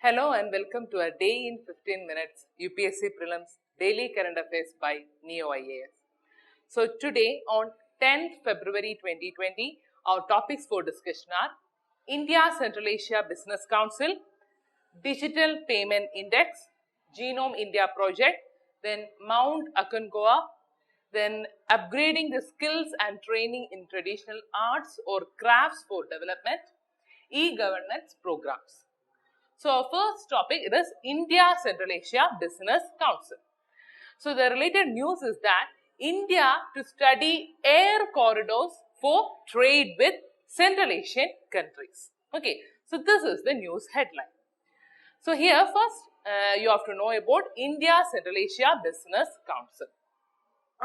Hello and welcome to a day in 15 minutes UPSC Prelims Daily Current Affairs by Neo IAS. So today on 10th February 2020, our topics for discussion are India Central Asia Business Council, Digital Payment Index, Genome India Project, then Mount Aconcagua, then upgrading the skills and training in traditional arts or crafts for development, e-governance programs. So our first topic is India Central Asia Business Council. So the related news is that India to study air corridors for trade with Central Asian countries. Okay, so this is the news headline. So here first you have to know about India Central Asia Business Council.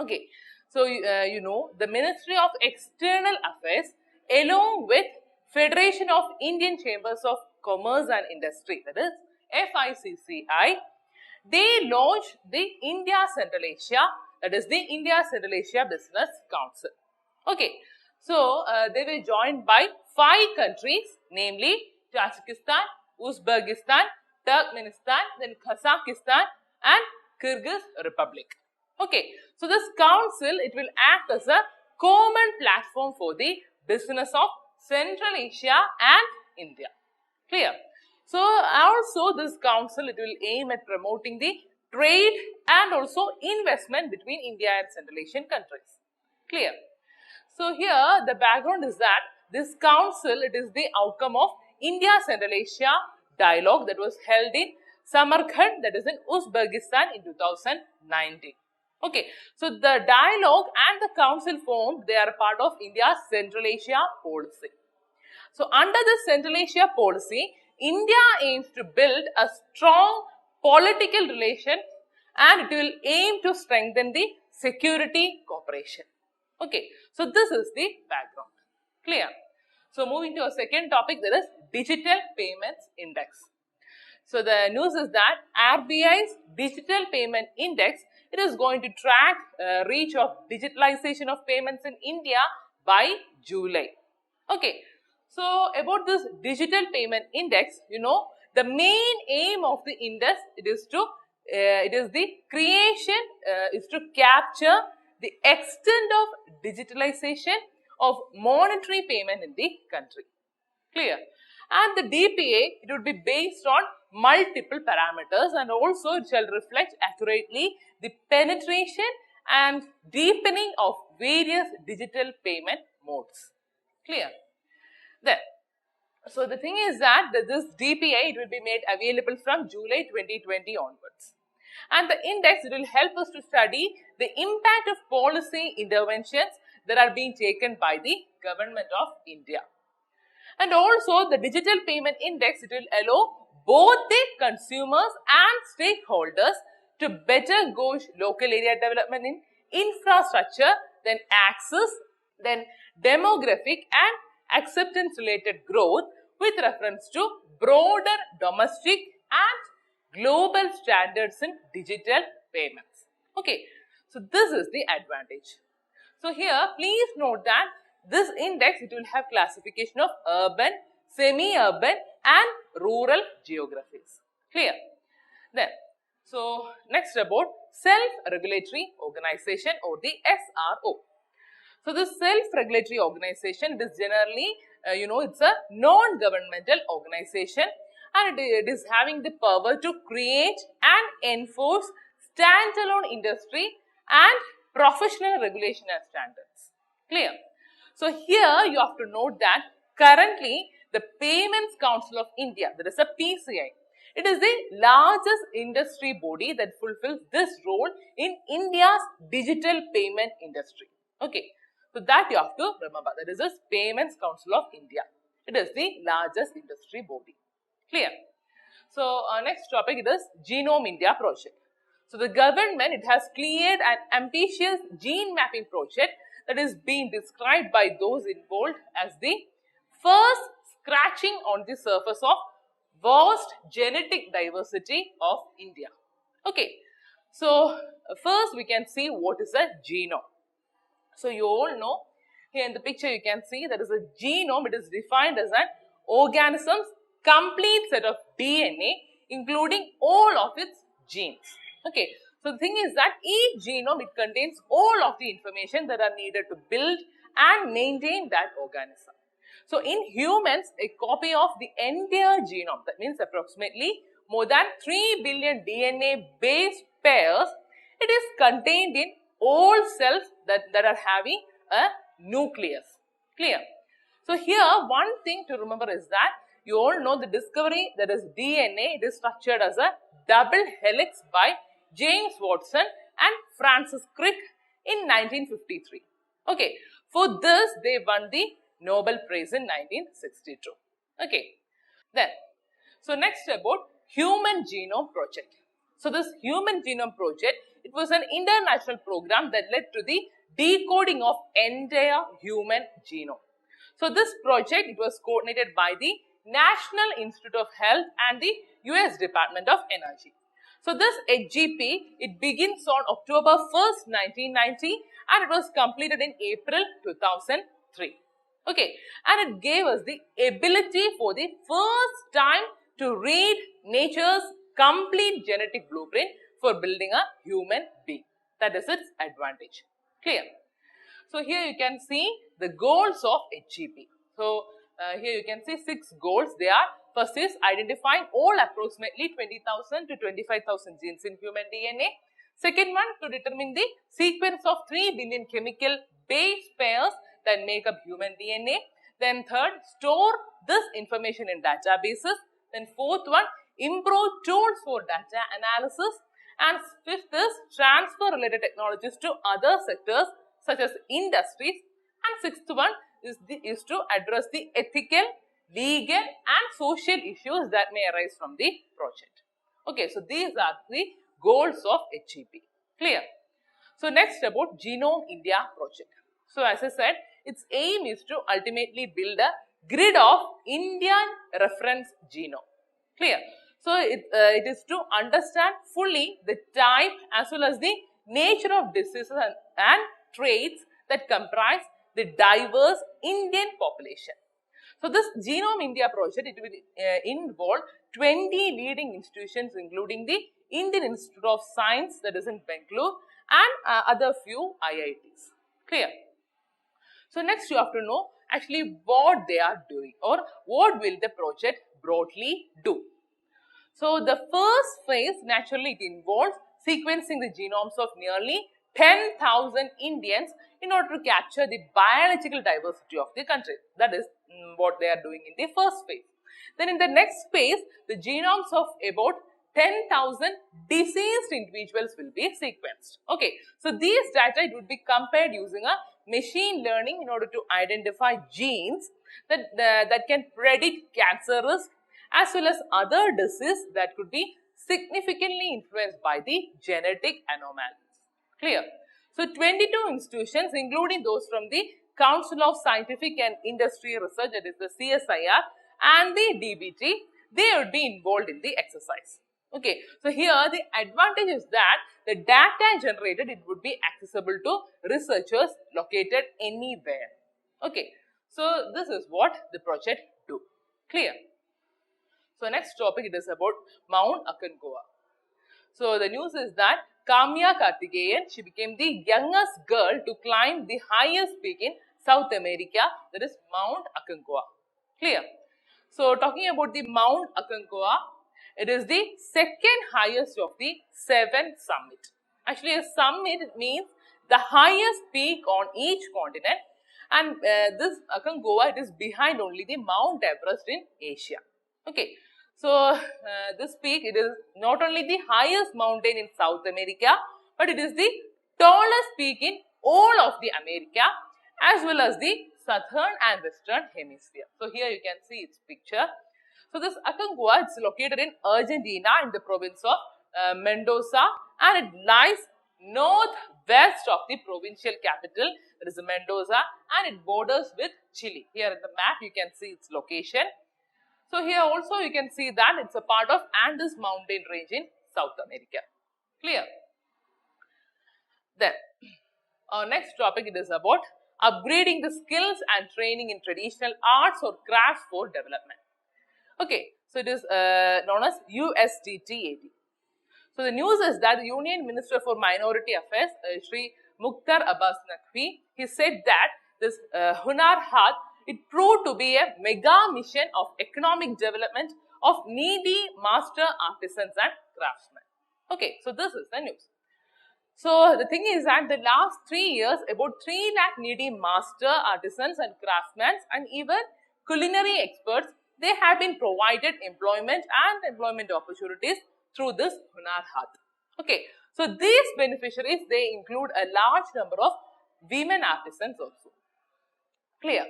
Okay, so you know the Ministry of External Affairs along with Federation of Indian Chambers of Commerce and Industry, that is FICCI, they launched the India Central Asia, that is the India Central Asia Business Council. Okay, so they were joined by 5 countries, namely Tajikistan, Uzbekistan, Turkmenistan, then Kazakhstan and Kyrgyz Republic. Okay, so this council, it will act as a common platform for the business of Central Asia and India. Clear? So also this council, it will aim at promoting the trade and also investment between India and Central Asian countries. Clear? So here the background is that this council, it is the outcome of India Central Asia dialogue that was held in Samarkand, that is in Uzbekistan in 2019. Okay, so the dialogue and the council formed, they are a part of India's Central Asia policy. So under the Central Asia policy, India aims to build a strong political relation and it will aim to strengthen the security cooperation. Okay, so this is the background. Clear? So moving to a second topic, that is Digital Payments Index. So the news is that RBI's Digital Payment Index, it is going to track reach of digitalization of payments in India by July. Okay, so about this Digital Payment Index, you know, the main aim of the index, it is to capture the extent of digitalization of monetary payment in the country. Clear? And the DPA, it would be based on multiple parameters and also it shall reflect accurately the penetration and deepening of various digital payment modes. Clear? Then, so the thing is that this DPA, it will be made available from July 2020 onwards. And the index, it will help us to study the impact of policy interventions that are being taken by the government of India. And also the Digital Payment Index, it will allow both the consumers and stakeholders to better gauge local area development in infrastructure, then access, then demographic and acceptance related growth with reference to broader domestic and global standards in digital payments. Okay, so this is the advantage. So here please note that this index, it will have classification of urban, semi-urban and rural geographies. Clear? Then, so next about self-regulatory organization or the SRO. So this self-regulatory organization, it is generally, it's a non-governmental organization and it is having the power to create and enforce standalone industry and professional regulation and standards. Clear? So here you have to note that currently the Payments Council of India, that is a PCI, it is the largest industry body that fulfills this role in India's digital payment industry. Okay, so that you have to remember, that is the Payments Council of India. It is the largest industry body. Clear? So next topic is Genome India project. So the government, it has cleared an ambitious gene mapping project that is being described by those involved as the first scratching on the surface of vast genetic diversity of India. Okay, so first we can see what is a genome. So you all know, here in the picture you can see that is a genome. It is defined as an organism's complete set of DNA including all of its genes. Okay, so the thing is that each genome, it contains all of the information that are needed to build and maintain that organism. So in humans, a copy of the entire genome, that means approximately more than 3 billion DNA base pairs, it is contained in all cells that are having a nucleus. Clear? So here one thing to remember is that you all know the discovery, that is DNA, it is structured as a double helix by James Watson and Francis Crick in 1953. Okay, for this they won the Nobel Prize in 1962. Okay, then, so next about Human Genome Project. So this Human Genome Project, it was an international program that led to the decoding of entire human genome. So this project, it was coordinated by the National Institute of Health and the US Department of Energy. So this HGP, it begins on October 1st, 1990 and it was completed in April 2003. Okay, and it gave us the ability for the first time to read nature's complete genetic blueprint for building a human being. That is its advantage. Clear? So here you can see the goals of HGP. So here you can see 6 goals. They are: first is identifying all approximately 20,000 to 25,000 genes in human DNA. Second one, to determine the sequence of 3 billion chemical base pairs that make up human DNA. Then third, store this information in databases. Then fourth one, improve tools for data analysis. And fifth is transfer related technologies to other sectors such as industries. And sixth one is to address the ethical, legal and social issues that may arise from the project. Okay, so these are the goals of HGP. Clear? So next about Genome India project. So as I said, its aim is to ultimately build a grid of Indian reference genome. Clear? So it is to understand fully the type as well as the nature of diseases and traits that comprise the diverse Indian population. So this Genome India project, it will involve 20 leading institutions including the Indian Institute of Science, that is in Bangalore, and other few IITs. Clear? So next you have to know actually what they are doing or what will the project broadly do. So the first phase, naturally it involves sequencing the genomes of nearly 10,000 Indians in order to capture the biological diversity of the country. That is what they are doing in the first phase. Then in the next phase, the genomes of about 10,000 deceased individuals will be sequenced. Okay, so these data, it would be compared using a machine learning in order to identify genes that can predict cancer risk as well as other diseases that could be significantly influenced by the genetic anomalies. Clear? So 22 institutions, including those from the Council of Scientific and Industry Research, that is the CSIR, and the DBT, they would be involved in the exercise. Okay, so here the advantage is that the data generated, it would be accessible to researchers located anywhere. Okay, so this is what the project do. Clear? So next topic, it is about Mount Aconcagua. So the news is that Kamya Karthikeyan, she became the youngest girl to climb the highest peak in South America, that is Mount Aconcagua. Clear? So talking about the Mount Aconcagua, it is the second highest of the 7 summit. Actually, a summit means the highest peak on each continent, and this Aconcagua, it is behind only the Mount Everest in Asia. Okay, so this peak, it is not only the highest mountain in South America, but it is the tallest peak in all of the America as well as the southern and western hemisphere. So here you can see its picture. So this Aconcagua is located in Argentina in the province of Mendoza, and it lies northwest of the provincial capital, that is Mendoza, and it borders with Chile. Here in the map you can see its location. So here also you can see that it's a part of Andes mountain range in South America. Clear? Then our next topic, it is about upgrading the skills and training in traditional arts or crafts for development. Okay, So it is known as USTAT. So the news is that the Union Minister for Minority Affairs, Shri Mukhtar Abbas Naqvi, he said that this Hunar Haat, it proved to be a mega mission of economic development of needy master artisans and craftsmen. Okay, so this is the news. So the thing is that the last 3 years, about 3 lakh needy master artisans and craftsmen and even culinary experts, they have been provided employment and employment opportunities through this Hunar Haat. Okay, so these beneficiaries, they include a large number of women artisans also. Clear?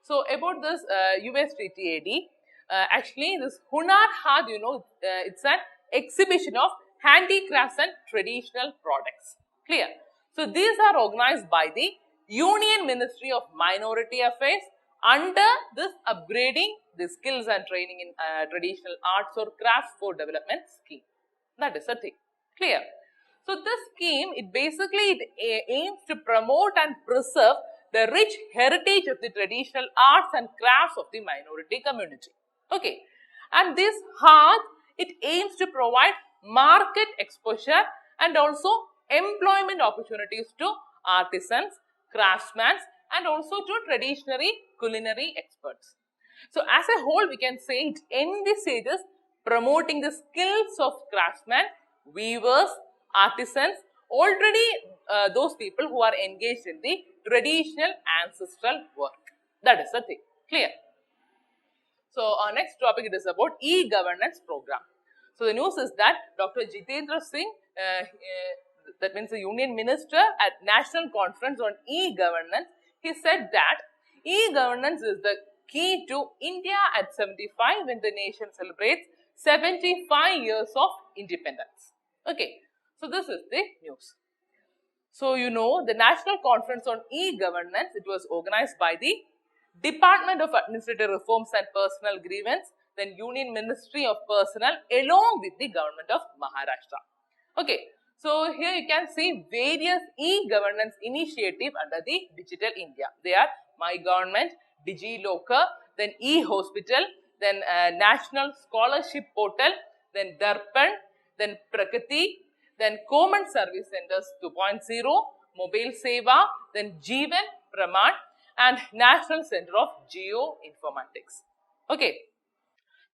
So about this USTAT, actually this Hunar Haat, you know, it's an exhibition of handicrafts and traditional products. Clear? So these are organized by the Union Ministry of Minority Affairs under this upgrading the skills and training in traditional arts or crafts for development scheme. That is the thing. Clear? So this scheme, it basically aims to promote and preserve the rich heritage of the traditional arts and crafts of the minority community. Okay. And this Haat, it aims to provide market exposure and also employment opportunities to artisans, craftsmen and also to traditionally culinary experts. So as a whole, we can say it envisages promoting the skills of craftsmen, weavers, artisans, already those people who are engaged in the traditional ancestral work. That is the thing. Clear? So our next topic, it is about e-governance program. So the news is that Dr. Jitendra Singh, that means the Union Minister at National Conference on e-governance, he said that e-governance is the key to India at 75 when the nation celebrates 75 years of independence. Okay, so this is the news. So you know, the National Conference on e-governance, it was organized by the Department of Administrative Reforms and Personal Grievance, then Union Ministry of Personnel along with the government of Maharashtra. Okay, so here you can see various e-governance initiatives under the Digital India. They are My Government, DigiLocker, then e-Hospital, then National Scholarship Portal, then Darpan, then Prakati, then Common Service Centers 2.0, Mobile Seva, then Jeevan Praman and National Center of Geoinformatics. Okay.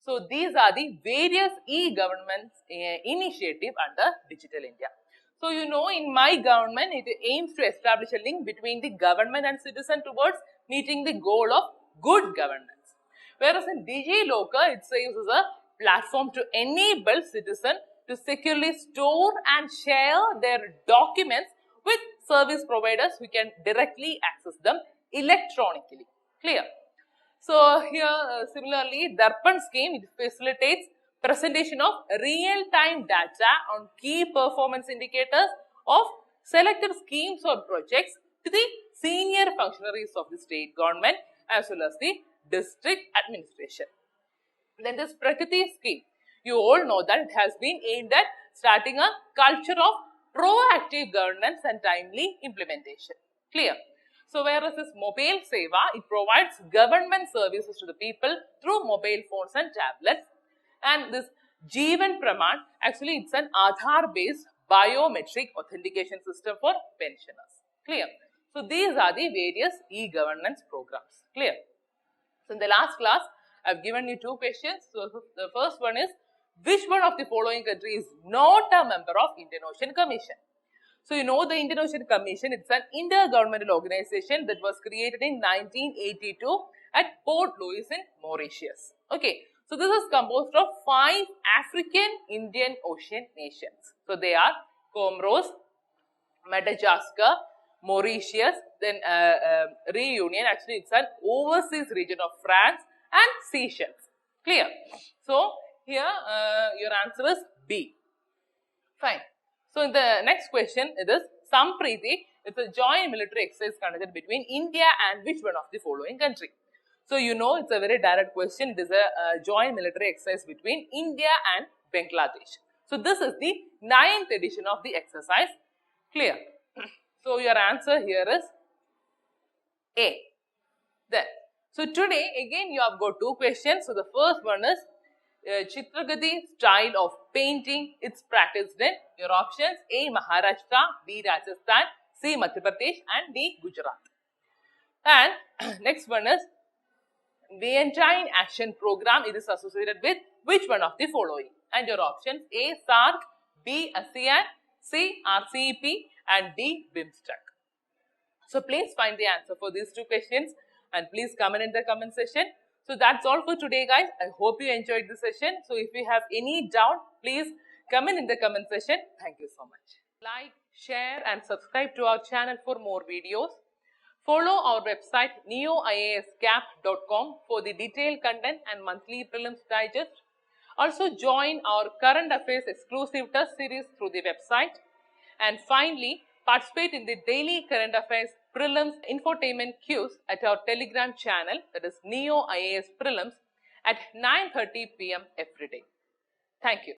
So these are the various e-government initiatives under Digital India. So you know, in My Government, it aims to establish a link between the government and citizen towards meeting the goal of good governance. Whereas in DigiLocker, it serves as a platform to enable citizens to securely store and share their documents with service providers who can directly access them electronically. Clear? So here similarly, Darpan scheme, it facilitates presentation of real-time data on key performance indicators of selected schemes or projects to the senior functionaries of the state government as well as the district administration. Then this Prakati scheme, you all know that it has been aimed at starting a culture of proactive governance and timely implementation. Clear? So whereas this Mobile Seva, it provides government services to the people through mobile phones and tablets. And this Jeevan Praman, actually it's an Aadhaar-based biometric authentication system for pensioners. Clear? So these are the various e-governance programs. Clear? So in the last class, I have given you 2 questions. So the first one is, which one of the following country is not a member of Indian Ocean Commission? So you know the Indian Ocean Commission, it's an intergovernmental organization that was created in 1982 at Port Louis in Mauritius. Okay, so this is composed of 5 African Indian Ocean nations. So they are Comoros, Madagascar, Mauritius, then Reunion, actually it's an overseas region of France and Seychelles. Clear? So here your answer is B. Fine. So in the next question, it is Sampriti. It's a joint military exercise conducted between India and which one of the following country? So you know, it's a very direct question. It is a joint military exercise between India and Bangladesh. So this is the 9th edition of the exercise. Clear? So your answer here is A. Then, so today again you have got 2 questions. So the first one is, Chitragati style of painting, it's practiced in your options A. Maharashtra, B. Rajasthan, C. Madhya Pradesh and D. Gujarat. And next one is Vientiane Action Program. It is associated with which one of the following? And your options A. SARC, B. ASEAN, C. RCEP and D. BIMSTEC. So please find the answer for these two questions and please comment in the comment section. So that's all for today guys. I hope you enjoyed the session. So if you have any doubt, please comment in the comment section. Thank you so much. Like, share and subscribe to our channel for more videos. Follow our website neoiasgap.com for the detailed content and monthly prelims digest. Also join our current affairs exclusive test series through the website. And finally, participate in the daily current affairs prelims infotainment quiz at our Telegram channel, that is Neo IAS Prelims, at 9:30 p.m. every day. Thank you.